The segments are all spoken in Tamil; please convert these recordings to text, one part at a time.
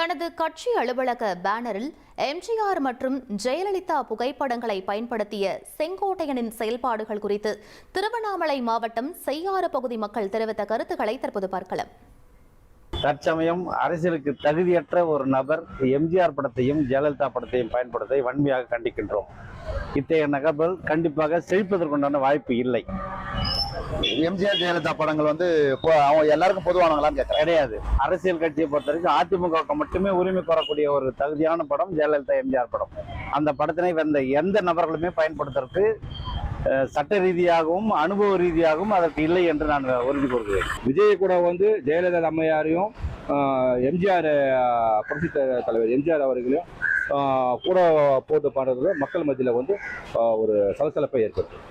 தனது கட்சி அலுவலக பேனரில் எம்ஜிஆர் மற்றும் ஜெயலலிதா புகைப்படங்களை பயன்படுத்திய செங்கோட்டையனின் செயல்பாடுகள் குறித்து திருவண்ணாமலை மாவட்டம் செய்யாறு பகுதி மக்கள் தெரிவித்த கருத்துக்களை தற்போது பார்க்கலாம். தற்சமயம் அரசியலுக்கு தகுதியற்ற ஒரு நபர் எம்ஜிஆர் படத்தையும் ஜெயலலிதா படத்தையும் பயன்படுத்த வன்மையாக கண்டிக்கின்றோம். இத்தகைய நகர்வுகள் கண்டிப்பாக செழிப்பதற்குண்டான வாய்ப்பு இல்லை. எம்ஜிஆர் ஜெயலலிதா படங்கள் அவங்க எல்லாருக்கும் பொதுவானவங்களான்னு கிடையாது. அரசியல் கட்சியை பொறுத்த வரைக்கும் அதிமுக மட்டுமே உரிமை கோரக்கூடிய ஒரு தகுதியான படம் ஜெயலலிதா எம்ஜிஆர் படம். அந்த படத்தினை வந்த எந்த நபர்களுமே பயன்படுத்துறதுக்கு சட்ட ரீதியாகவும் அனுபவ ரீதியாகவும் அதற்கு இல்லை என்று நான் உறுதி கூறுகிறேன். விஜய் கூட ஜெயலலிதா அம்மையாரையும் எம்ஜிஆர் புரட்சி தலைவர் எம்ஜிஆர் அவர்களையும் கூட போட்டு பாடுறது மக்கள் மத்தியில் ஒரு சலசலப்பை ஏற்படுது.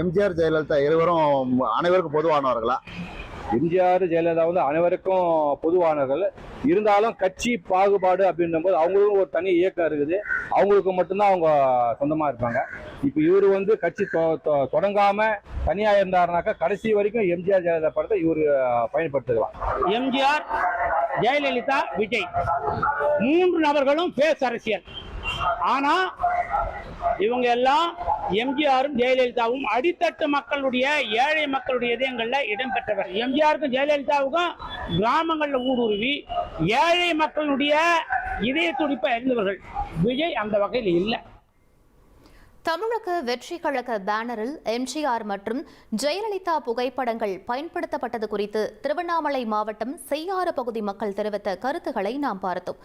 எம்ஜிஆர் ஜெயலலிதா இருவரும் அனைவருக்கும் பொதுவானவர்களா? எம்ஜிஆர் ஜெயலலிதா அனைவருக்கும் பொதுவானவர்கள். இருந்தாலும் கட்சி பாகுபாடு அப்படின்னும் போது அவங்களுக்கும் ஒரு தனி இயக்கம் இருக்குது. அவங்களுக்கு மட்டும்தான் அவங்க சொந்தமா இருப்பாங்க. இப்ப இவரு கட்சி தொடங்காம தனியா இருந்தாருனாக்கா கடைசி வரைக்கும் எம்ஜிஆர் ஜெயலலிதா படத்தை இவரு பயன்படுத்திக்கலாம். எம்ஜிஆர், ஜெயலலிதா, விஜய் மூன்று நபர்களும் பேஸ் அரசியல். ஆனா இவங்க எல்லாம் எம்ஜிஆரும் ஜெயலலிதாவும் அடித்தட்டு மக்களுடைய ஏழை மக்களுடைய இதயங்கள்ல இடம்பெற்றவர். எம்ஜிஆருக்கும் ஜெயலலிதாவுக்கும் கிராமங்கள்ல ஊடுருவி ஏழை மக்களுடைய இதய துடிப்பை அறிந்தவர்கள். விஜய் அந்த வகையில் இல்லை. தமிழக வெற்றி கழக பேனரில் எம்ஜிஆர் மற்றும் ஜெயலலிதா புகைப்படங்கள் பயன்படுத்தப்பட்டது குறித்து திருவண்ணாமலை மாவட்டம் செய்யாறு பகுதி மக்கள் தெரிவித்த கருத்துக்களை நாம் பார்த்தோம்.